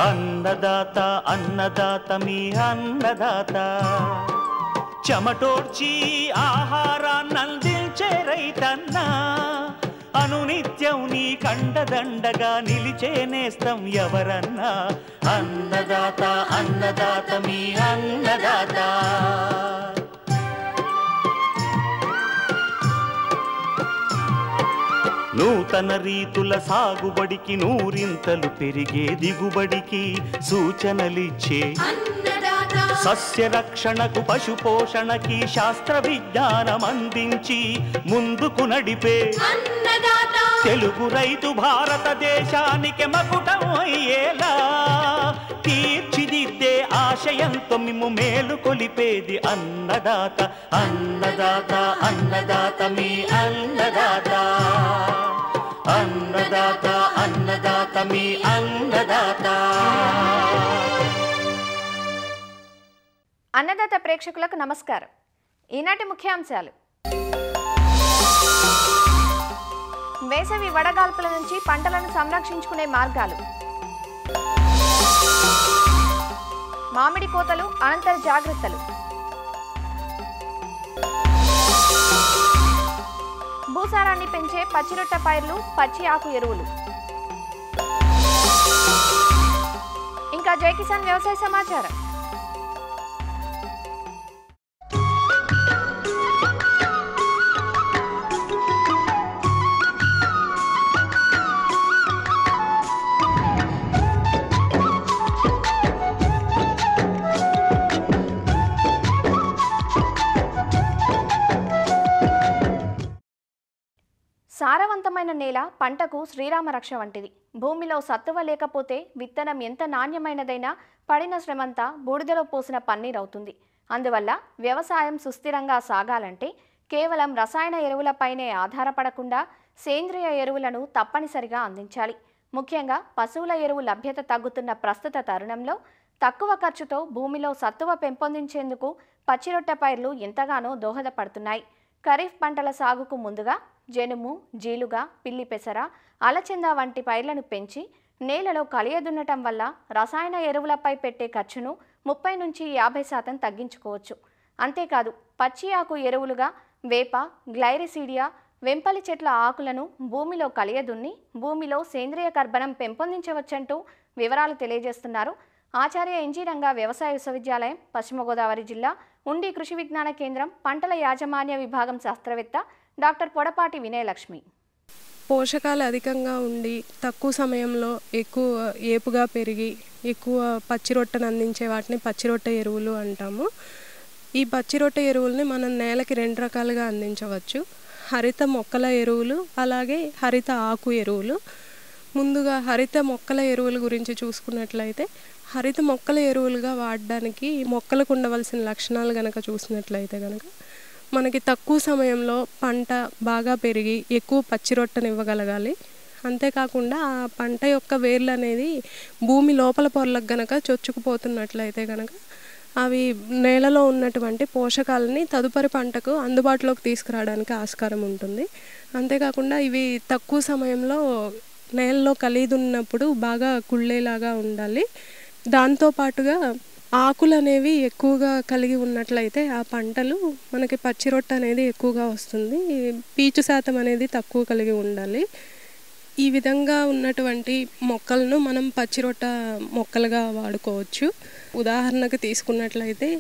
అన్నదాత అన్నదాత మీ అన్నదాత చెమటోడ్చి ఆహారాన్నందించే రైతన్నా అనునిత్యం నీ కండదండగా నిలిచే నేస్తం ఎవరన్నా అన్నదాత అన్నదాత మీ అన్నదాత నూతన రీతుల సాగుబడికి నూరింతలు పెరిగే దిగుబడికి సూచనలిచ్చే సస్య రక్షణకు పశు పోషణకి శాస్త్ర విజ్ఞానం అందించి ముందుకు నడిపే తెలుగు రైతు భారతదేశానికి మకుటం అయ్యేలా తీర్చిదిద్దే ఆశయంతో మిమ్ము మేలు కొలిపేది అన్నదాత అన్నదాత అన్నదాత మీ అన్నదాత అన్నదాత అన్నదాత మీ అన్నదాత. అన్నదాత ప్రేక్షకులకు నమస్కారం. ఈనాటి ముఖ్యాంశాలు: వేసవి వడగాల్పుల నుంచి పంటలను సంరక్షించుకునే మార్గాలు, మామిడి కోతలు అనంతర జాగ్రత్తలు, భూసారాన్ని పెంచే పచ్చిరొట్ట పైర్లు పచ్చి ఆకు ఎరువులు, ఇంకా జై కిసాన్ వ్యవసాయ సమాచారం. సారవంతమైన నేల పంటకు శ్రీరామ రక్ష వంటిది. భూమిలో సత్తువ లేకపోతే విత్తనం ఎంత నాణ్యమైనదైనా పడిన శ్రమంతా బూడిదలో పోసిన పన్నీరవుతుంది. అందువల్ల వ్యవసాయం సుస్థిరంగా సాగాలంటే కేవలం రసాయన ఎరువులపైనే ఆధారపడకుండా సేంద్రియ ఎరువులను తప్పనిసరిగా అందించాలి. ముఖ్యంగా పశువుల ఎరువు లభ్యత తగ్గుతున్న ప్రస్తుత తరుణంలో తక్కువ ఖర్చుతో భూమిలో సత్తువ పెంపొందించేందుకు పచ్చిరొట్ట పైర్లు ఎంతగానో దోహదపడుతున్నాయి. ఖరీఫ్ పంటల సాగుకు ముందుగా జనుము, జీలుగా, పిల్లి పెసర, అలచెంద వంటి పైర్లను పెంచి నేలలో కలియదున్నటం వల్ల రసాయన ఎరువులపై పెట్టే ఖర్చును 30 నుంచి 50% తగ్గించుకోవచ్చు. అంతేకాదు పచ్చి ఆకు ఎరువులుగా వేప, గ్లైరిసీడియా, వెంపలి చెట్ల ఆకులను భూమిలో కలియదున్ని భూమిలో సేంద్రియ కర్బనం పెంపొందించవచ్చంటూ వివరాలు తెలియజేస్తున్నారు ఆచార్య ఎన్జీ రంగా వ్యవసాయ విశ్వవిద్యాలయం, పశ్చిమ గోదావరి జిల్లా ఉండి కృషి విజ్ఞాన కేంద్రం పంటల యాజమాన్య విభాగం శాస్త్రవేత్త డాక్టర్ పొడపాటి వినయలక్ష్మి. పోషకాలు అధికంగా ఉండి తక్కువ సమయంలో ఎక్కువ ఏపుగా పెరిగి ఎక్కువ పచ్చిరొట్టను అందించే వాటిని పచ్చిరొట్ట ఎరువులు అంటాము. ఈ పచ్చిరొట్ట ఎరువుల్ని మనం నేలకి 2 రకాలుగా అందించవచ్చు: హరిత మొక్కల ఎరువులు, అలాగే హరిత ఆకు ఎరువులు. ముందుగా హరిత మొక్కల ఎరువుల గురించి చూసుకున్నట్లయితే, హరిత మొక్కల ఎరువులుగా వాడడానికి మొక్కలకు ఉండవలసిన లక్షణాలు కనుక చూసినట్లయితే కనుక మనకి తక్కువ సమయంలో పంట బాగా పెరిగి ఎక్కువ పచ్చిరొట్టను ఇవ్వగలగాలి. అంతేకాకుండా ఆ పంట యొక్క వేర్లు అనేది భూమి లోపల పొరలకు గనక చొచ్చుకుపోతున్నట్లయితే కనుక అవి నేలలో ఉన్నటువంటి పోషకాలని తదుపరి పంటకు అందుబాటులోకి తీసుకురావడానికి ఆస్కారం ఉంటుంది. అంతేకాకుండా ఇవి తక్కువ సమయంలో నేలలో కలిదున్నప్పుడు బాగా కుళ్ళేలాగా ఉండాలి. దాంతోపాటుగా ఆకులు అనేవి ఎక్కువగా కలిగి ఉన్నట్లయితే ఆ పంటలు మనకి పచ్చిరొట్ట అనేది ఎక్కువగా వస్తుంది. పీచు శాతం అనేది తక్కువ కలిగి ఉండాలి. ఈ విధంగా ఉన్నటువంటి మొక్కలను మనం పచ్చిరొట్ట మొక్కలుగా వాడుకోవచ్చు. ఉదాహరణకు తీసుకున్నట్లయితే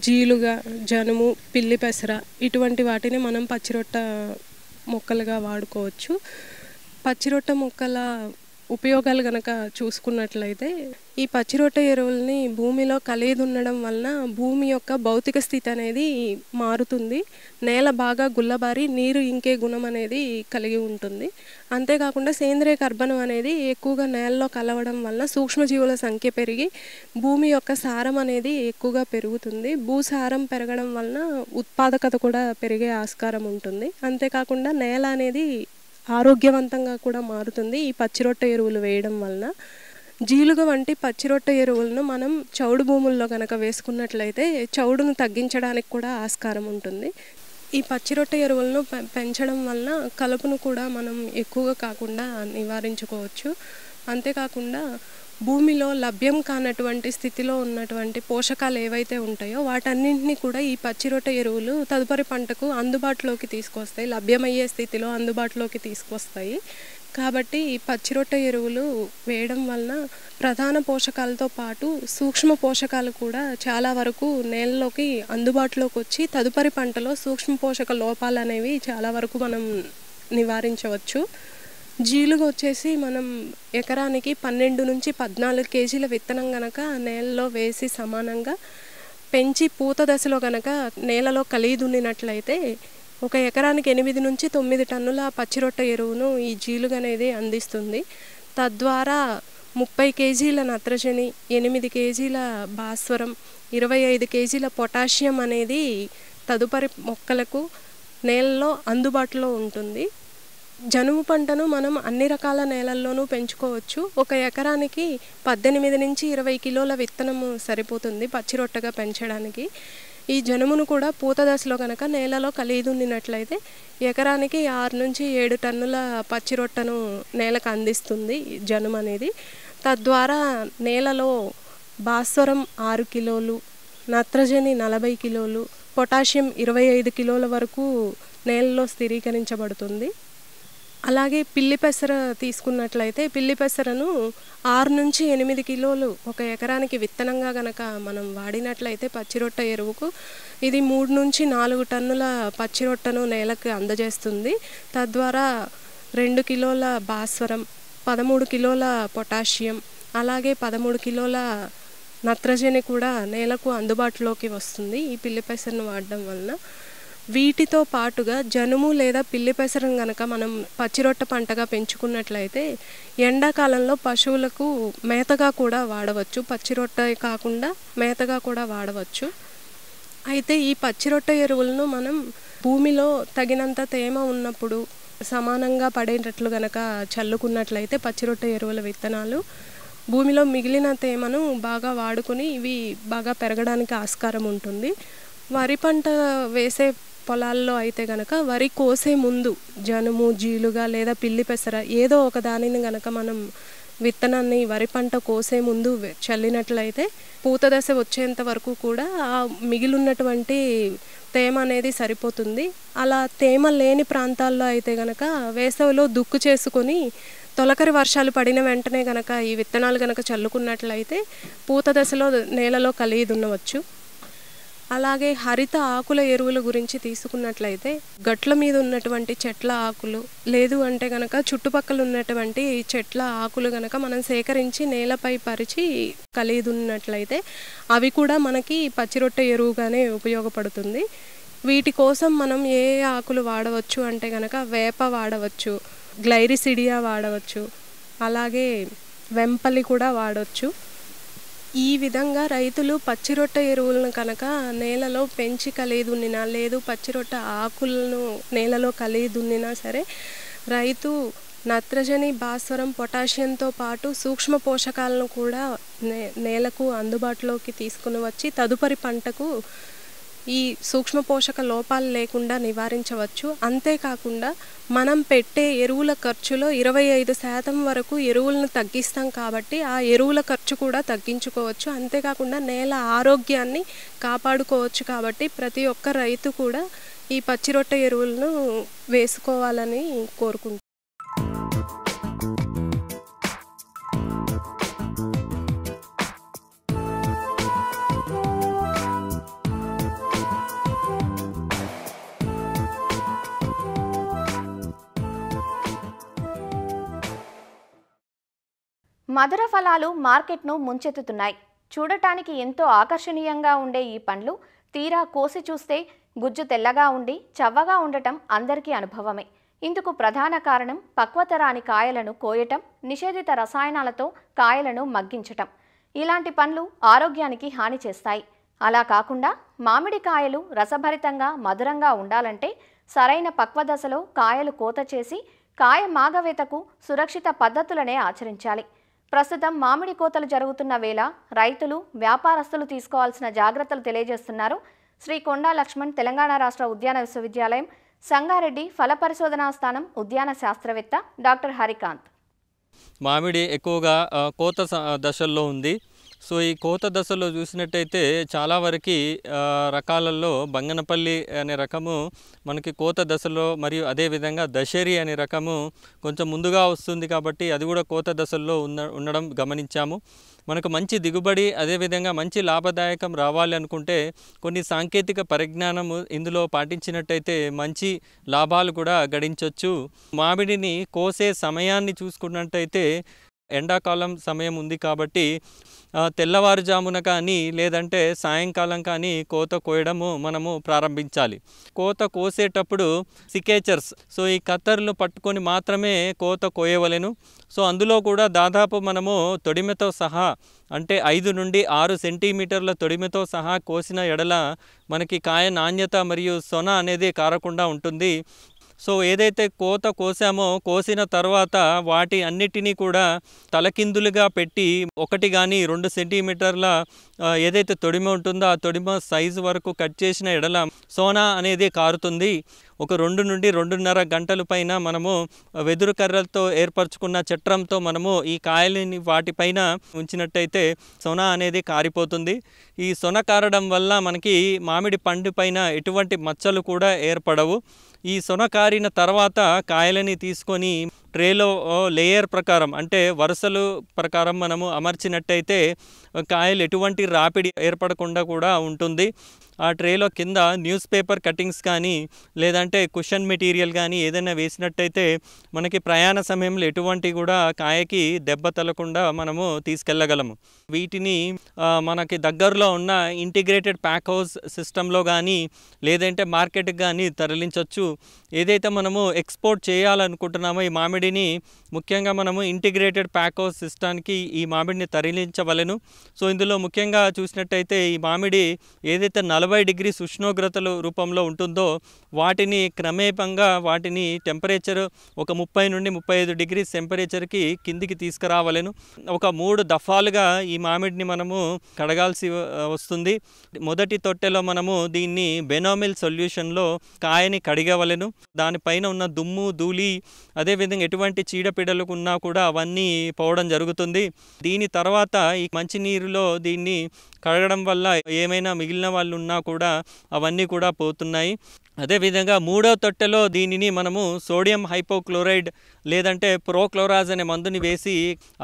జీలుగా, జనుము, పిల్లి పెసర ఇటువంటి వాటిని మనం పచ్చిరొట్ట మొక్కలుగా వాడుకోవచ్చు. పచ్చిరొట్ట మొక్కల ఉపయోగాలు కనుక చూసుకున్నట్లయితే ఈ పచ్చిరొట్ట ఎరువుల్ని భూమిలో కలియదున్నడం వలన భూమి యొక్క భౌతిక స్థితి అనేది మారుతుంది. నేల బాగా గుల్లబారి నీరు ఇంకే గుణం అనేది కలిగి ఉంటుంది. అంతేకాకుండా సేంద్రియ కర్బనం అనేది ఎక్కువగా నేలలో కలవడం వల్ల సూక్ష్మజీవుల సంఖ్య పెరిగి భూమి యొక్క సారం అనేది ఎక్కువగా పెరుగుతుంది. భూసారం పెరగడం వలన ఉత్పాదకత కూడా పెరిగే ఆస్కారం ఉంటుంది. అంతేకాకుండా నేల అనేది ఆరోగ్యవంతంగా కూడా మారుతుంది ఈ పచ్చిరొట్ట ఎరువులు వేయడం వలన. జీలుగ వంటి పచ్చిరొట్ట ఎరువులను మనం చౌడు భూముల్లో కనుక వేసుకున్నట్లయితే చౌడును తగ్గించడానికి కూడా ఆస్కారం ఉంటుంది. ఈ పచ్చిరొట్ట ఎరువులను పెంచడం వలన కలుపును కూడా మనం ఎక్కువగా కాకుండా నివారించుకోవచ్చు. అంతేకాకుండా భూమిలో లభ్యం కానటువంటి స్థితిలో ఉన్నటువంటి పోషకాలు ఏవైతే ఉంటాయో వాటన్నింటినీ కూడా ఈ పచ్చిరొట్ట ఎరువులు తదుపరి పంటకు అందుబాటులోకి తీసుకొస్తాయి, లభ్యమయ్యే స్థితిలో అందుబాటులోకి తీసుకొస్తాయి. కాబట్టి ఈ పచ్చిరొట్ట ఎరువులు వేయడం వలన ప్రధాన పోషకాలతో పాటు సూక్ష్మ పోషకాలు కూడా చాలా వరకు నేలలోకి అందుబాటులోకి వచ్చి తదుపరి పంటలో సూక్ష్మ పోషక లోపాలు అనేవి చాలా వరకు మనం నివారించవచ్చు. జీలుగా వచ్చేసి మనం ఎకరానికి 12 నుంచి 14 కేజీల విత్తనం గనక నేలలో వేసి సమానంగా పెంచి పూత దశలో గనక నేలలో కలిగి దున్నినట్లయితే ఒక ఎకరానికి 8 నుంచి 9 టన్నుల పచ్చిరొట్ట ఎరువును ఈ జీలుగ అనేది అందిస్తుంది. తద్వారా 30 కేజీల నత్రజని, 8 కేజీల భాస్వరం, 25 కేజీల పొటాషియం అనేది తదుపరి మొక్కలకు నేలలో అందుబాటులో ఉంటుంది. జనుము పంటను మనం అన్ని రకాల నేలల్లోనూ పెంచుకోవచ్చు. ఒక ఎకరానికి 18 నుంచి 20 కిలోల విత్తనము సరిపోతుంది పచ్చిరొట్టగా పెంచడానికి. ఈ జనుమును కూడా పూత దశలో కనుక నేలలో కలిగి దున్నినట్లయితే ఎకరానికి 6 నుంచి 7 టన్నుల పచ్చిరొట్టను నేలకు అందిస్తుంది జనుము అనేది. తద్వారా నేలలో భాస్వరం 6 కిలోలు, నత్రజని 40 కిలోలు, పొటాషియం 25 కిలోల వరకు నేలలో స్థిరీకరించబడుతుంది. అలాగే పిల్లి పెసర తీసుకున్నట్లయితే పిల్లి పెసరను 6 నుంచి 8 కిలోలు ఒక ఎకరానికి విత్తనంగా గనక మనం వాడినట్లయితే పచ్చిరొట్ట ఎరువుకు ఇది 3 నుంచి 4 టన్నుల పచ్చిరొట్టను నేలకు అందజేస్తుంది. తద్వారా 2 కిలోల భాస్వరం, 13 కిలోల పొటాషియం, అలాగే 13 కిలోల నత్రజని కూడా నేలకు అందుబాటులోకి వస్తుంది ఈ పిల్లి పెసరను వాడడం వలన. వీటితో పాటుగా జనుము లేదా పిల్లి పెసరను గనక మనం పచ్చిరొట్ట పంటగా పెంచుకున్నట్లయితే ఎండాకాలంలో పశువులకు మేతగా కూడా వాడవచ్చు. పచ్చిరొట్ట కాకుండా మేతగా కూడా వాడవచ్చు. అయితే ఈ పచ్చిరొట్ట ఎరువులను మనం భూమిలో తగినంత తేమ ఉన్నప్పుడు సమానంగా పడేటట్లు గనక చల్లుకున్నట్లయితే పచ్చిరొట్ట ఎరువుల విత్తనాలు భూమిలో మిగిలిన తేమను బాగా వాడుకొని ఇవి బాగా పెరగడానికి ఆస్కారం ఉంటుంది. వరి పంట వేసే పొలాల్లో అయితే గనక వరి కోసే ముందు జనుము, జీలుగా లేదా పిల్లి పెసర ఏదో ఒక దానిని గనక మనం విత్తనాన్ని వరి పంట కోసే ముందు చల్లినట్లయితే పూత దశ వచ్చేంత వరకు కూడా ఆ మిగిలినటువంటి తేమ అనేది సరిపోతుంది. అలా తేమ లేని ప్రాంతాల్లో అయితే గనక వేసవిలో దుక్కు చేసుకొని తొలకరి వర్షాలు పడిన వెంటనే గనక ఈ విత్తనాలు గనక చల్లుకున్నట్లయితే పూత దశలో నేలలో కలిగి దున్నవచ్చు. అలాగే హరిత ఆకుల ఎరువుల గురించి తీసుకున్నట్లయితే గట్ల మీద ఉన్నటువంటి చెట్ల ఆకులు లేదు అంటే గనక చుట్టుపక్కల ఉన్నటువంటి చెట్ల ఆకులు గనక మనం సేకరించి నేలపై పరిచి కలిగి దున్నినట్లయితే అవి కూడా మనకి పచ్చిరొట్ట ఎరువుగానే ఉపయోగపడుతుంది. వీటి కోసం మనం ఏ ఆకులు వాడవచ్చు అంటే గనక వేప వాడవచ్చు, గ్లైరిసిడియా వాడవచ్చు, అలాగే వెంపలి కూడా వాడవచ్చు. ఈ విధంగా రైతులు పచ్చిరొట్ట ఎరువులను కనుక నేలలో పెంచి కలిగి దున్నినా లేదు పచ్చిరొట్ట ఆకులను నేలలో కలిగి దున్నినా సరే రైతు నత్రజని, భాస్వరం, పొటాషియంతో పాటు సూక్ష్మ పోషకాలను కూడా నేలకు అందుబాటులోకి తీసుకుని వచ్చి తదుపరి పంటకు ఈ సూక్ష్మ పోషక లోపాలు లేకుండా నివారించవచ్చు. అంతేకాకుండా మనం పెట్టే ఎరువుల ఖర్చులో 25% వరకు ఎరువులను తగ్గిస్తాం కాబట్టి ఆ ఎరువుల ఖర్చు కూడా తగ్గించుకోవచ్చు. అంతేకాకుండా నేల ఆరోగ్యాన్ని కాపాడుకోవచ్చు. కాబట్టి ప్రతి ఒక్క రైతు కూడా ఈ పచ్చిరొట్ట ఎరువులను వేసుకోవాలని కోరుకుంటున్నాను. మధుర ఫలాలు మార్కెట్ను ముంచెత్తుతున్నాయి. చూడటానికి ఎంతో ఆకర్షణీయంగా ఉండే ఈ పండ్లు తీరా కోసి చూస్తే గుజ్జు తెల్లగా ఉండి చవ్వగా ఉండటం అందరికీ అనుభవమే. ఇందుకు ప్రధాన కారణం పక్వతరాని కాయలను కోయటం, నిషేధిత రసాయనాలతో కాయలను మగ్గించటం. ఇలాంటి పండ్లు ఆరోగ్యానికి హాని చేస్తాయి. అలా కాకుండా మామిడి కాయలు రసభరితంగా మధురంగా ఉండాలంటే సరైన పక్వదశలో కాయలు కోత చేసి కాయ మాగవేతకు సురక్షిత పద్ధతులనే ఆచరించాలి. ప్రస్తుతం మామిడి కోతలు జరుగుతున్న వేళ రైతులు, వ్యాపారస్తులు తీసుకోవాల్సిన జాగ్రత్తలు తెలియజేస్తున్నారు శ్రీ కొండా లక్ష్మణ్ తెలంగాణ రాష్ట్ర ఉద్యాన విశ్వవిద్యాలయం సంగారెడ్డి ఫల పరిశోధనా స్థానం ఉద్యాన శాస్త్రవేత్త డాక్టర్ హరికాంత్. మామిడి ఎక్కువగా కోత దశల్లో ఉంది. సో ఈ కోత దశలో చూసినట్టయితే చాలా వరకు రకాలలో బంగనపల్లి అనే రకము మనకి కోత దశలో, మరియు అదేవిధంగా దశేరి అనే రకము కొంచెం ముందుగా వస్తుంది కాబట్టి అది కూడా కోత దశల్లో ఉండడం గమనించాము. మనకు మంచి దిగుబడి అదేవిధంగా మంచి లాభదాయకం రావాలి అనుకుంటే కొన్ని సాంకేతిక పరిజ్ఞానము ఇందులో పాటించినట్టయితే మంచి లాభాలు కూడా గడించవచ్చు. మామిడిని కోసే సమయాన్ని చూసుకున్నట్టయితే ఎండాకాలం సమయం ఉంది కాబట్టి తెల్లవారుజామున కానీ లేదంటే సాయంకాలం కానీ కోత కోయడము మనము ప్రారంభించాలి. కోత కోసేటప్పుడు సికేచర్స్, సో ఈ కత్తర్లు పట్టుకొని మాత్రమే కోత కోయవలెను. సో అందులో కూడా దాదాపు మనము తొడిమెతో సహా అంటే 5 నుండి 6 సెంటీమీటర్ల తొడిమెతో సహా కోసిన ఎడల మనకి కాయ నాణ్యత మరియు సొన అనేది కారకుండా ఉంటుంది. సో ఏదైతే కోత కోసామో కోసిన తర్వాత వాటి అన్నిటినీ కూడా తలకిందులుగా పెట్టి 1 కానీ 2 సెంటీమీటర్ల ఏదైతే తొడిమ ఉంటుందో ఆ తొడిమ సైజు వరకు కట్ చేసిన ఎడల సోనా అనేది కారుతుంది. ఒక 2 నుండి 2.5 గంటల పైన మనము వెదురు కర్రలతో ఏర్పరచుకున్న చట్రంతో మనము ఈ కాయలని వాటిపైన ఉంచినట్టయితే సొన అనేది కారిపోతుంది. ఈ సొన కారడం వల్ల మనకి మామిడి పండు పైన ఎటువంటి మచ్చలు కూడా ఏర్పడవు. ఈ సొన కారిన తర్వాత కాయలని తీసుకొని ట్రేలో లేయర్ ప్రకారం అంటే వరుసలు ప్రకారం మనము అమర్చినట్టయితే కాయలు ఎటువంటి రాపిడి ఏర్పడకుండా కూడా ఉంటుంది. ఆ ట్రేలో కింద న్యూస్ పేపర్ కటింగ్స్ కానీ లేదంటే కుషన్ మెటీరియల్ కానీ ఏదైనా వేసినట్టయితే మనకి ప్రయాణ సమయంలో ఎటువంటి కూడా కాయకి దెబ్బ తగలకుండా మనము తీసుకెళ్ళగలము. వీటిని మనకి దగ్గరలో ఉన్న ఇంటిగ్రేటెడ్ ప్యాక్ హౌస్ సిస్టంలో కానీ లేదంటే మార్కెట్కి కానీ తరలించవచ్చు. ఏదైతే మనము ఎక్స్పోర్ట్ చేయాలనుకుంటున్నామో ఈ మామిడిని ముఖ్యంగా మనము ఇంటిగ్రేటెడ్ ప్యాక్ హౌస్ సిస్టానికి ఈ మామిడిని తరలించవలెను. సో ఇందులో ముఖ్యంగా చూసినట్టయితే ఈ మామిడి ఏదైతే 40 డిగ్రీస్ ఉష్ణోగ్రతల రూపంలో ఉంటుందో వాటిని క్రమేపంగా వాటిని టెంపరేచర్ ఒక 30 నుండి 35 డిగ్రీస్ టెంపరేచర్కి కిందికి తీసుకురావలెను. ఒక 3 దఫాలుగా ఈ మామిడిని మనము కడగాల్సి వస్తుంది. మొదటి తొట్టెలో మనము దీన్ని బెనోమిల్ సొల్యూషన్లో కాయని కడిగవలెను. దానిపైన ఉన్న దుమ్ము ధూళి అదేవిధంగా ఎటువంటి చీడపీడలు ఉన్నా కూడా అవన్నీ పోవడం జరుగుతుంది. దీని తర్వాత ఈ మంచినీరులో దీన్ని కడగడం వల్ల ఏమైనా మిగిలిన వాళ్ళు ఉన్నా కూడా అవన్నీ కూడా పోతున్నాయి. అదేవిధంగా 3వ తొట్టెలో దీనిని మనము సోడియం హైపోక్లోరైడ్ లేదంటే ప్రోక్లోరాజ్ అనే మందుని వేసి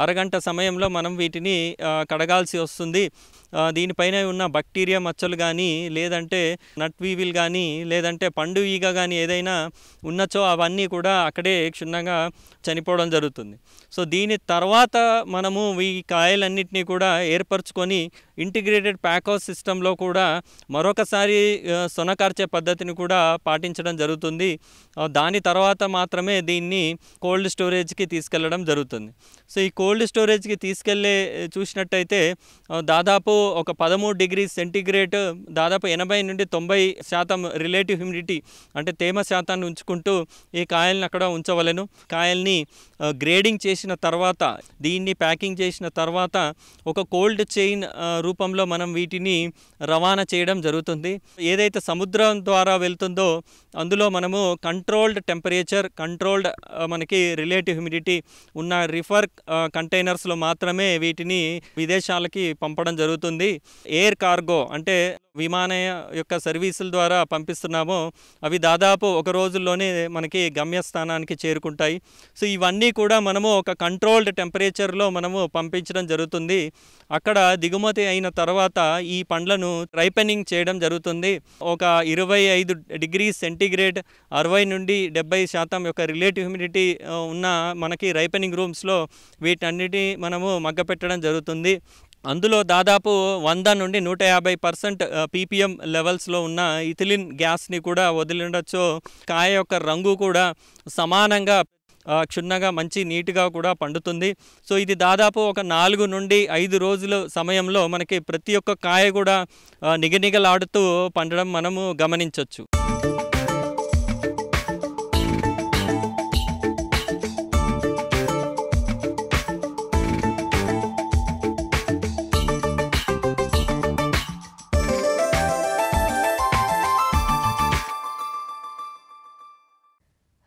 అరగంట సమయంలో మనం వీటిని కడగాల్సి వస్తుంది. దీనిపైన ఉన్న బ్యాక్టీరియా మచ్చలు కానీ లేదంటే నట్ వీవిల్ కానీ లేదంటే పండు ఈగ కానీ ఏదైనా ఉన్నచో అవన్నీ కూడా అక్కడే క్షుణ్ణంగా చనిపోవడం జరుగుతుంది. సో దీని తర్వాత మనము ఈ కాయలన్నింటినీ కూడా ఏర్పరచుకొని ఇంటిగ్రేటెడ్ ప్యాక్ హౌస్ సిస్టంలో కూడా మరొకసారి సొనకార్చే పద్ధతిని కూడా పాటించడం జరుగుతుంది. దాని తర్వాత మాత్రమే దీన్ని కోల్డ్ స్టోరేజ్కి తీసుకెళ్లడం జరుగుతుంది. సో ఈ కోల్డ్ స్టోరేజ్కి తీసుకెళ్లే చూసినట్టయితే దాదాపు ఒక 13 డిగ్రీ సెంటీగ్రేడ్ దాదాపు 80 నుండి 90% రిలేటివ్ హ్యూమిడిటీ అంటే తేమ శాతాన్ని ఉంచుకుంటూ ఈ కాయల్ని అక్కడ ఉంచవలెను. కాయల్ని గ్రేడింగ్ చేసిన తర్వాత దీన్ని ప్యాకింగ్ చేసిన తర్వాత ఒక కోల్డ్ చైన్ రూపంలో మనం వీటిని రవాణా చేయడం జరుగుతుంది. ఏదైతే సముద్రం ద్వారా వెళ్తుందో అందులో మనము కంట్రోల్డ్ టెంపరేచర్ కంట్రోల్డ్ మనకి రిలేటివ్ హ్యూమిడిటీ ఉన్న రిఫర్ కంటైనర్స్లో మాత్రమే వీటిని విదేశాలకి పంపడం జరుగుతుంది. ఎయిర్ కార్గో అంటే విమానయ యొక్క సర్వీసుల ద్వారా పంపిస్తున్నామో అవి దాదాపు ఒక రోజుల్లోనే మనకి గమ్యస్థానానికి చేరుకుంటాయి. సో ఇవన్నీ కూడా మనము ఒక కంట్రోల్డ్ టెంపరేచర్లో మనము పంపించడం జరుగుతుంది. అక్కడ దిగుమతి అయిన తర్వాత ఈ పండ్లను రైపెనింగ్ చేయడం జరుగుతుంది. ఒక 25 డిగ్రీ సెంటీగ్రేడ్ 60 నుండి 70% యొక్క రిలేటివ్ హ్యూమిడిటీ ఉన్న మనకి రైపెనింగ్ రూమ్స్లో వీటన్నిటి మనము మగ్గపెట్టడం జరుగుతుంది. అందులో దాదాపు 100 నుండి 150% పీపీఎం లెవెల్స్లో ఉన్న ఇథిలిన్ గ్యాస్ని కూడా వదిలిండొచ్చు. కాయ యొక్క రంగు కూడా సమానంగా క్షుణ్ణంగా మంచి నీట్గా కూడా పండుతుంది. సో ఇది దాదాపు ఒక 4 నుండి 5 రోజుల సమయంలో మనకి ప్రతి ఒక్క కాయ కూడా నిగనిగలాడుతూ పండడం మనము గమనించవచ్చు.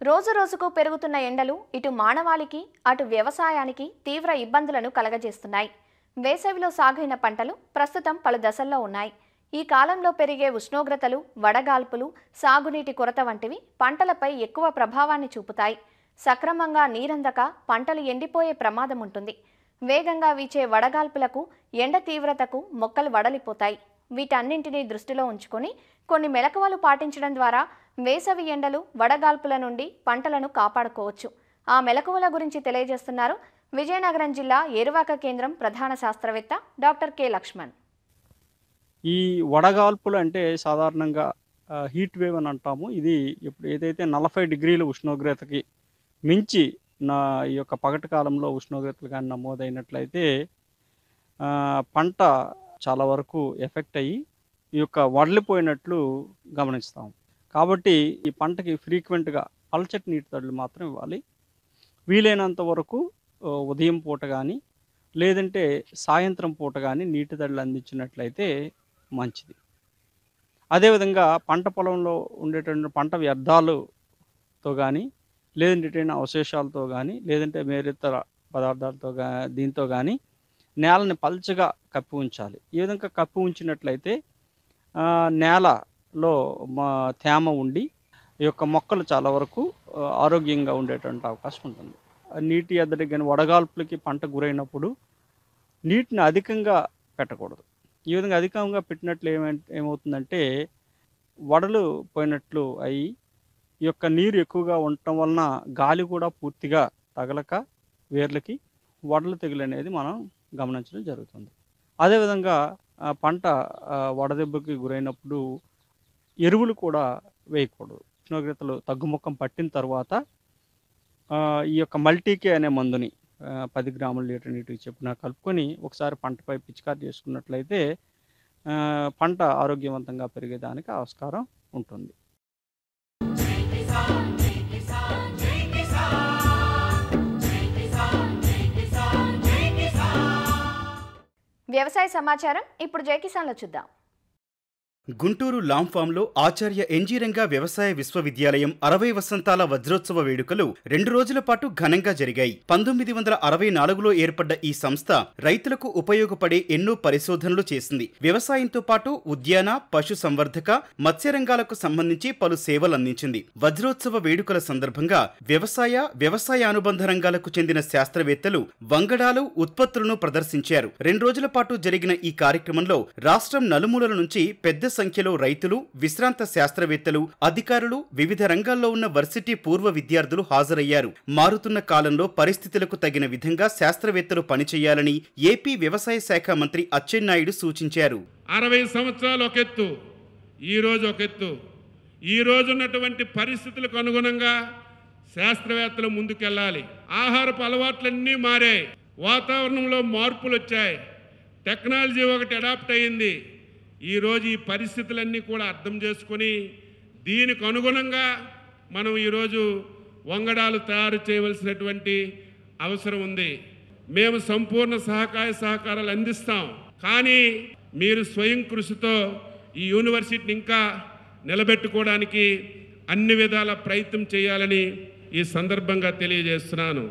రోజు రోజుకు పెరుగుతున్న ఎండలు ఇటు మానవాళికి అటు వ్యవసాయానికి తీవ్ర ఇబ్బందులను కలగజేస్తున్నాయి. వేసవిలో సాగైన పంటలు ప్రస్తుతం పలు దశల్లో ఉన్నాయి. ఈ కాలంలో పెరిగే ఉష్ణోగ్రతలు, వడగాల్పులు, సాగునీటి కొరత వంటివి పంటలపై ఎక్కువ ప్రభావాన్ని చూపుతాయి. సక్రమంగా నీరందక పంటలు ఎండిపోయే ప్రమాదం ఉంటుంది. వేగంగా వీచే వడగాల్పులకు, ఎండ తీవ్రతకు మొక్కలు వడలిపోతాయి. వీటన్నింటినీ దృష్టిలో ఉంచుకొని కొన్ని మెలకువలు పాటించడం ద్వారా వేసవి ఎండలు, వడగాల్పుల నుండి పంటలను కాపాడుకోవచ్చు. ఆ మెలకువల గురించి తెలియజేస్తున్నారు విజయనగరం జిల్లా ఏరువాక కేంద్రం ప్రధాన శాస్త్రవేత్త డాక్టర్ కె లక్ష్మణ్. ఈ వడగాల్పులు అంటే సాధారణంగా హీట్ వేవ్ అని అంటాము. ఇది ఇప్పుడు ఏదైతే 40 డిగ్రీల ఉష్ణోగ్రతకి మించి ఈ యొక్క పగటి కాలంలో ఉష్ణోగ్రతలు కానీ నమోదైనట్లయితే పంట చాలా వరకు ఎఫెక్ట్ అయ్యి ఈ యొక్క వడలిపోయినట్లు గమనిస్తాం. కాబట్టి ఈ పంటకి ఫ్రీక్వెంట్గా పల్చటి నీటి తడులు మాత్రం ఇవ్వాలి. వీలైనంత వరకు ఉదయం పూట కానీ లేదంటే సాయంత్రం పూట కానీ నీటి తడులు అందించినట్లయితే మంచిది. అదేవిధంగా పంట పొలంలో ఉండేటువంటి పంట వ్యర్థాలతో కానీ లేదంటే అవశేషాలతో కానీ లేదంటే మేరితర పదార్థాలతో దీంతో కానీ నేలని పల్చగా కప్పి ఉంచాలి. ఈ విధంగా కప్పి ఉంచినట్లయితే నేలలో తేమ ఉండి ఈ యొక్క మొక్కలు చాలా వరకు ఆరోగ్యంగా ఉండేటువంటి అవకాశం ఉంటుంది. నీటి ఎద్దడి కానీ వడగాల్పులకి పంట గురైనప్పుడు నీటిని అధికంగా పెట్టకూడదు. ఈ విధంగా అధికంగా పెట్టినట్లు ఏమవుతుందంటే వడలు పోయినట్లు అయ్యి ఈ యొక్క నీరు ఎక్కువగా ఉండటం వలన గాలి కూడా పూర్తిగా తగలక వేర్లకి వడలు తెగులు అనేది మనం గమనించడం జరుగుతుంది. అదేవిధంగా పంట వడదెబ్బకి గురైనప్పుడు ఎరువులు కూడా వేయకూడదు. ఉష్ణోగ్రతలు తగ్గుముఖం పట్టిన తర్వాత ఈ యొక్క మల్టీకే అనే మందుని 10 గ్రాముల లీటర్ నీటికి చొప్పున కలుపుకొని ఒకసారి పంటపై పిచికారి చేసుకున్నట్లయితే పంట ఆరోగ్యవంతంగా పెరిగేదానికి ఆస్కారం ఉంటుంది. వ్యవసాయ సమాచారం ఇప్పుడు జై కిసాన్లో చూద్దాం. గుంటూరు లాంఫామ్లో ఆచార్య ఎన్జీ రంగా వ్యవసాయ విశ్వవిద్యాలయం 60 వసంతాల వజ్రోత్సవ వేడుకలు 2 రోజుల పాటు ఘనంగా జరిగాయి. 1964లో ఏర్పడ్డ ఈ సంస్థ రైతులకు ఉపయోగపడే ఎన్నో పరిశోధనలు చేసింది. వ్యవసాయంతో పాటు ఉద్యాన, పశు సంవర్ధక, మత్స్య రంగాలకు సంబంధించి పలు సేవలు అందించింది. వజ్రోత్సవ వేడుకల సందర్భంగా వ్యవసాయ అనుబంధ రంగాలకు చెందిన శాస్త్రవేత్తలు వంగడాలు, ఉత్పత్తులను ప్రదర్శించారు. 2 రోజుల పాటు జరిగిన ఈ కార్యక్రమంలో రాష్ట్రం నలుమూలల నుంచి పెద్ద సంఖ్యలో రైతులు, విశ్రాంత శాస్త్రవేత్తలు, అధికారులు, వివిధ రంగాల్లో ఉన్న వర్సిటీ పూర్వ విద్యార్థులు హాజరయ్యారు. మారుతున్న కాలంలో పరిస్థితులకు తగిన విధంగా శాస్త్రవేత్తలు పనిచేయాలని ఏపీ వ్యవసాయ శాఖ మంత్రి అచ్చెన్నాయుడు సూచించారు. 60 సంవత్సరాలు ఒక ఎత్తు, ఈరోజు ఒక ఎత్తు. ఈరోజు ఉన్నటువంటి పరిస్థితులకు అనుగుణంగా శాస్త్రవేత్తలు ముందుకెళ్ళాలి. ఆహారపు అలవాట్లన్నీ మారాయి, వాతావరణంలో మార్పులు వచ్చాయి, టెక్నాలజీ ఒకటి అడాప్ట్ అయ్యింది. ఈరోజు ఈ పరిస్థితులన్నీ కూడా అర్థం చేసుకొని దీనికి అనుగుణంగా మనం ఈరోజు వంగడాలు తయారు చేయవలసినటువంటి అవసరం ఉంది. మేము సంపూర్ణ సహకారాలు అందిస్తాం. కానీ మీరు స్వయం కృషితో ఈ యూనివర్సిటీని ఇంకా నిలబెట్టుకోవడానికి అన్ని విధాల ప్రయత్నం చేయాలని ఈ సందర్భంగా తెలియజేస్తున్నాను.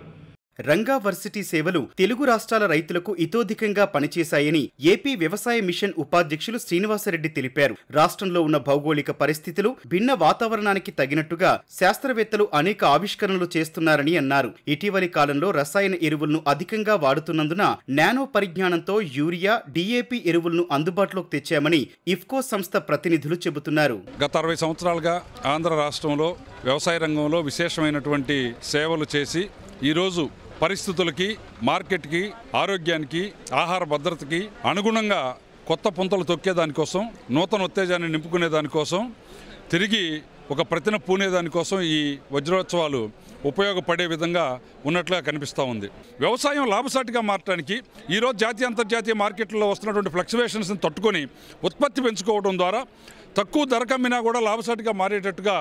రంగా వర్సిటీ సేవలు తెలుగు రాష్ట్రాల రైతులకు ఇతోధికంగా పనిచేశాయని ఏపీ వ్యవసాయ మిషన్ ఉపాధ్యక్షులు శ్రీనివాసరెడ్డి తెలిపారు. రాష్ట్రంలో ఉన్న భౌగోళిక పరిస్థితులు, భిన్న వాతావరణానికి తగినట్టుగా శాస్త్రవేత్తలు అనేక ఆవిష్కరణలు చేస్తున్నారని అన్నారు. ఇటీవలి కాలంలో రసాయన ఎరువులను అధికంగా వాడుతున్నందున నానో పరిజ్ఞానంతో యూరియా, డిఏపి ఎరువులను అందుబాటులోకి తెచ్చామని ఇఫ్కో సంస్థ ప్రతినిధులు చెబుతున్నారు. గత 60 సంవత్సరాలుగా ఆంధ్ర రాష్ట్రంలో వ్యవసాయ రంగంలో విశేషమైనటువంటి సేవలు చేసి ఈరోజు పరిస్థితులకి, మార్కెట్కి, ఆరోగ్యానికి, ఆహార భద్రతకి అనుగుణంగా కొత్త పుంతలు తొక్కేదానికోసం, నూతన ఉత్తేజాన్ని నింపుకునే దానికోసం, తిరిగి ఒక ప్రతిన పూనేదానికోసం ఈ వజ్రోత్సవాలు ఉపయోగపడే విధంగా ఉన్నట్లుగా కనిపిస్తూ ఉంది. వ్యవసాయం లాభసాటిగా మారడానికి ఈరోజు జాతీయ, అంతర్జాతీయ మార్కెట్లలో వస్తున్నటువంటి ఫ్లక్చువేషన్స్ని తట్టుకొని ఉత్పత్తి పెంచుకోవడం ద్వారా తక్కువ ధర కమ్మినా కూడా లాభసాటిగా మారేటట్టుగా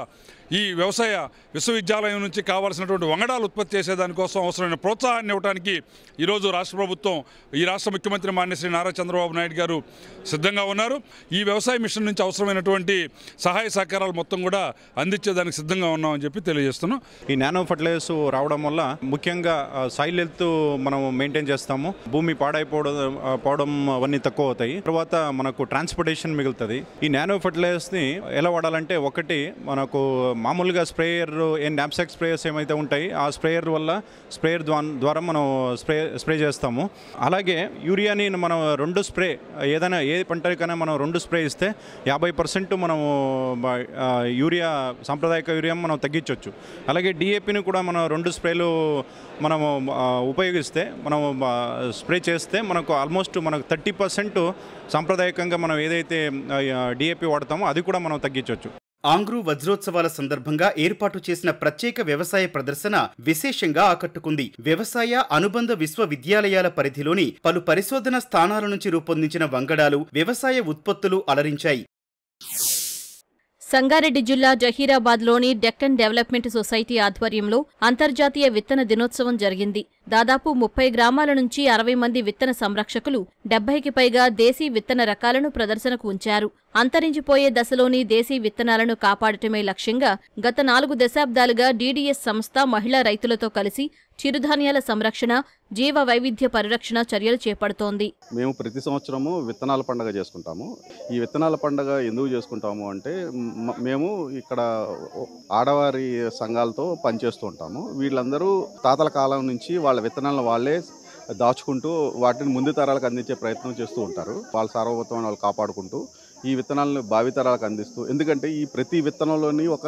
ఈ వ్యవసాయ విశ్వవిద్యాలయం నుంచి కావాల్సినటువంటి వంగడాలు ఉత్పత్తి చేసేదానికోసం అవసరమైన ప్రోత్సాహాన్ని ఇవ్వడానికి ఈరోజు రాష్ట్ర ప్రభుత్వం, ఈ రాష్ట్ర ముఖ్యమంత్రి మాన్యశ్రీ నారా చంద్రబాబు నాయుడు గారు సిద్ధంగా ఉన్నారు. ఈ వ్యవసాయ మిషన్ నుంచి అవసరమైనటువంటి సహాయ సహకారాలు మొత్తం కూడా అందించేదానికి సిద్ధంగా ఉన్నామని చెప్పి తెలియజేస్తున్నాం. ఈ నానో ఫర్టిలైజర్స్ రావడం వల్ల ముఖ్యంగా సాయిల్ హెల్త్ మనం మెయింటైన్ చేస్తాము. భూమి పాడైపోవడం అవన్నీ తక్కువ అవుతాయి. తర్వాత మనకు ట్రాన్స్పోర్టేషన్ మిగులుతుంది. ఈ నానో ఫర్టిలైజర్స్ని ఎలా వాడాలంటే, ఒకటి మనకు మామూలుగా స్ప్రేయర్ నాప్సాక్ స్ప్రేయర్స్ ఏమైతే ఉంటాయి, ఆ స్ప్రేయర్ ద్వారా మనం స్ప్రే చేస్తాము. అలాగే యూరియాని మనం 2 స్ప్రే, ఏదైనా ఏ పంటకైనా మనం 2 స్ప్రే ఇస్తే 50% మనం సాంప్రదాయక యూరియా మనం తగ్గించవచ్చు. అలాగే డిఏపిని కూడా మనం 2 స్ప్రేలు మనము ఉపయోగిస్తే, మనం స్ప్రే చేస్తే మనకు ఆల్మోస్ట్ మనకు 30% సాంప్రదాయకంగా మనం ఏదైతే డిఏపి వాడతామో అది కూడా మనం తగ్గించవచ్చు. ఆంగ్రూ వజ్రోత్సవాల సందర్భంగా ఏర్పాటు చేసిన ప్రత్యేక వ్యవసాయ ప్రదర్శన విశేషంగా ఆకట్టుకుంది. వ్యవసాయ అనుబంధ విశ్వవిద్యాలయాల పరిధిలోని పలు పరిశోధన స్థానాల నుంచి రూపొందించిన వంగడాలు, వ్యవసాయ ఉత్పత్తులు అలరించాయి. సంగారెడ్డి జిల్లా జహీరాబాద్లోని డెక్కన్ డెవలప్మెంట్ సొసైటీ ఆధ్వర్యంలో అంతర్జాతీయ విత్తన దినోత్సవం జరిగింది. దాదాపు 30 గ్రామాల నుంచి 60 మంది విత్తన సంరక్షకులు 70కి పైగా దేశీ విత్తన రకాలను ప్రదర్శనకు ఉంచారు. అంతరించిపోయే దశలోని దేశీ విత్తనాలను కాపాడటమే లక్ష్యంగా గత 4 దశాబ్దాలుగా డీడీఎస్ సంస్థ మహిళా రైతులతో కలిసి చిరుధాన్యాల సంరక్షణ, జీవ వైవిధ్య పరిరక్షణ చర్యలు చేపడుతోంది. మేము ప్రతి సంవత్సరము విత్తనాల పండుగ చేసుకుంటాము. ఈ విత్తనాల పండుగ ఎందుకు చేసుకుంటాము అంటే, మేము ఇక్కడ ఆడవారి సంఘాలతో పనిచేస్తూ ఉంటాము. వీళ్ళందరూ తాతల కాలం నుంచి వాళ్ళ విత్తనాలను వాళ్ళే దాచుకుంటూ వాటిని ముందు తరాలకు అందించే ప్రయత్నం చేస్తూ ఉంటారు. వాళ్ళ సార్వభౌమత్వాన్ని వాళ్ళు కాపాడుకుంటూ ఈ విత్తనాలను భావితరాలకు అందిస్తూ, ఎందుకంటే ఈ ప్రతి విత్తనంలోని ఒక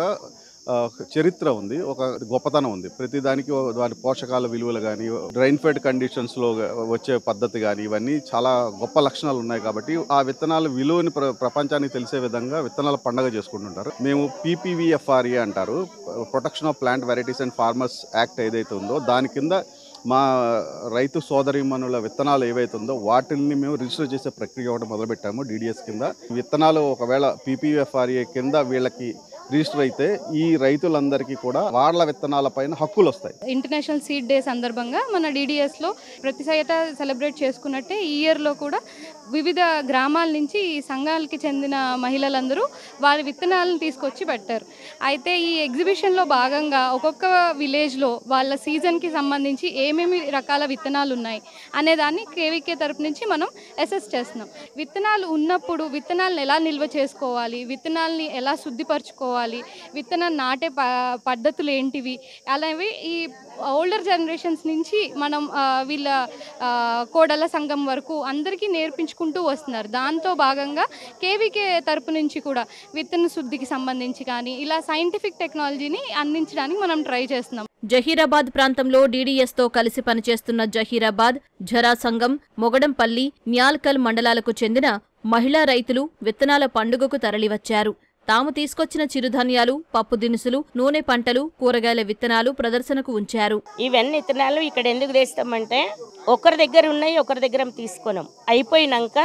చరిత్ర ఉంది, ఒక గొప్పతనం ఉంది. ప్రతి దానికి వాటి పోషకాల విలువలు కానీ, డ్రైన్ ఫెడ్ కండిషన్స్లో వచ్చే పద్ధతి కానీ, ఇవన్నీ చాలా గొప్ప లక్షణాలు ఉన్నాయి. కాబట్టి ఆ విత్తనాల విలువని ప్రపంచానికి తెలిసే విధంగా విత్తనాల పండుగ చేసుకుంటుంటారు. మేము PPVFRA అంటారు, protection of plant varieties and farmers act ఏదైతే ఉందో దాని కింద మా రైతు సోదరీమణుల విత్తనాలు ఏవైతే ఉందో వాటిని మేము రిజిస్టర్ చేసే ప్రక్రియ ఒకటి మొదలుపెట్టాము DDS కింద. విత్తనాలు ఒకవేళ PPVFRA కింద వీళ్ళకి రిజిస్టర్ అయితే ఈ రైతులందరికీ కూడా వాళ్ళ విత్తనాల పైన హక్కులు వస్తాయి. ఇంటర్నేషనల్ సీడ్ డే సందర్భంగా మన DDSలో ప్రతి ఏటా సెలబ్రేట్ చేసుకున్నట్టే ఈ ఇయర్లో కూడా వివిధ గ్రామాల నుంచి ఈ సంఘాలకి చెందిన మహిళలందరూ వారి విత్తనాలను తీసుకొచ్చి పెట్టారు. అయితే ఈ ఎగ్జిబిషన్లో భాగంగా ఒక్కొక్క విలేజ్లో వాళ్ళ సీజన్కి సంబంధించి ఏమేమి రకాల విత్తనాలు ఉన్నాయి అనేదాన్ని KVK తరపు నుంచి మనం అసెస్ చేస్తున్నాం. విత్తనాలు ఉన్నప్పుడు విత్తనాలను ఎలా నిల్వ చేసుకోవాలి, విత్తనాలని ఎలా శుద్ధిపరచుకోవాలి, విత్తనం నాటే పద్ధతులు ఏంటివి, అలాగే ఈ ఓల్డర్ జనరేషన్స్ నుంచి మనం వీళ్ళ కోడళ్ళ సంఘం వరకు అందరికీ నేర్పించుకుంటూ వస్తున్నారు. దాంతో భాగంగా KVK తరపు నుంచి కూడా విత్తన శుద్ధికి సంబంధించి కానీ ఇలా సైంటిఫిక్ టెక్నాలజీని అందించడానికి మనం ట్రై చేస్తున్నాం. జహీరాబాద్ ప్రాంతంలో DDSతో కలిసి పనిచేస్తున్న జహీరాబాద్, ఝరా సంఘం, మొగడంపల్లి, న్యాల్కల్ మండలాలకు చెందిన మహిళా రైతులు విత్తనాల పండుగకు తరలివచ్చారు. తాము తీసుకొచ్చిన చిరుధాన్యాలు, పప్పు దినుసులు, నూనె పంటలు, కూరగాయల విత్తనాలు ప్రదర్శనకు ఉంచారు. ఇవన్నీ విత్తనాలు ఇక్కడ ఎందుకు తెస్తామంటే, ఒకరి దగ్గర ఉన్నాయి ఒకరి దగ్గర తీసుకున్నాం, అయిపోయినాక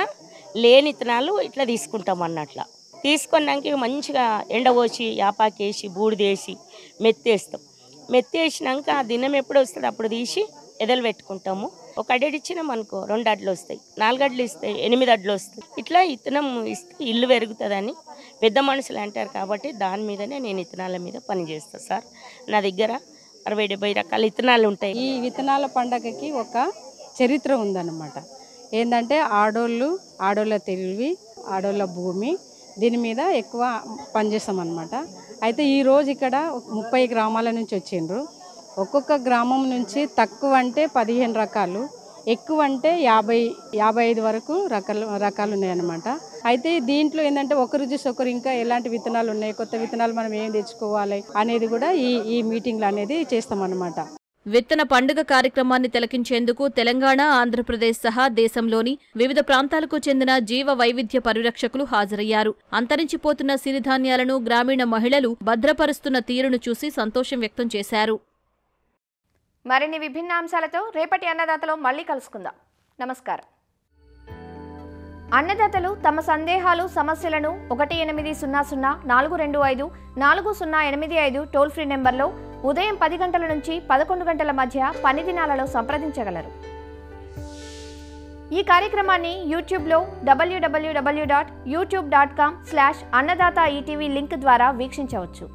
లేని విత్తనాలు ఇట్లా తీసుకుంటాం అన్నట్ల. తీసుకున్నాక మంచిగా ఎండపోసి యాపాకేసి బూడిదేసి మెత్తేస్తాం. మెత్తేసినాక ఆ దినం ఎప్పుడు వస్తుంది అప్పుడు తీసి ఎదలు పెట్టుకుంటాము. ఒక అడ్డెడు ఇచ్చినాం అనుకో 2 అడ్లు వస్తాయి, 4 అడ్లు ఇస్తాయి, 8 అడ్లు వస్తాయి. ఇట్లా విత్తనం ఇస్తే ఇల్లు పెరుగుతుందని పెద్ద మనుషులు అంటారు. కాబట్టి దాని మీదనే నేను విత్తనాల మీద పనిచేస్తాను సార్. నా దగ్గర 60-70 రకాల విత్తనాలు ఉంటాయి. ఈ విత్తనాల పండగకి ఒక చరిత్ర ఉందన్నమాట. ఏంటంటే ఆడోళ్ళ తెలివి, ఆడోళ్ళ భూమి, దీని మీద ఎక్కువ పనిచేస్తాం అన్నమాట. అయితే ఈరోజు ఇక్కడ 30 గ్రామాల నుంచి వచ్చిండ్రు. ఒక్కొక్క గ్రామం నుంచి తక్కువ అంటే 15 రకాలు, ఎక్కువ అంటే 50-55 వరకు రకాలు ఉన్నాయన్నమాట. అయితే దీంట్లో ఏంటంటే ఒకరు చూసి ఒకరు ఇంకా ఎలాంటి విత్తనాలు ఉన్నాయి, కొత్త విత్తనాలు మనం ఏం తెచ్చుకోవాలి అనేది కూడా ఈ మీటింగ్లు అనేది చేస్తామన్నమాట. విత్తన పండుగ కార్యక్రమాన్ని తిలకించేందుకు తెలంగాణ, ఆంధ్రప్రదేశ్ సహా దేశంలోని వివిధ ప్రాంతాలకు చెందిన జీవ వైవిధ్య పరిరక్షకులు హాజరయ్యారు. అంతరించిపోతున్న సిరిధాన్యాలను గ్రామీణ మహిళలు భద్రపరుస్తున్న తీరును చూసి సంతోషం వ్యక్తం చేశారు. మరిన్ని విభిన్న అంశాలతో రేపటి అన్నదాతలో మళ్ళీ కలుసుకుందాం. నమస్కారం. అన్నదాతలు తమ సందేహాలు సమస్యలను 1800-425-4085 టోల్ ఫ్రీ నెంబర్లో ఉదయం 10 గంటల నుంచి 11 గంటల మధ్య పని దినాలలో సంప్రదించగలరు. ఈ కార్యక్రమాన్ని యూట్యూబ్లో www.youtube.com/annadaata ETV లింక్ ద్వారా వీక్షించవచ్చు.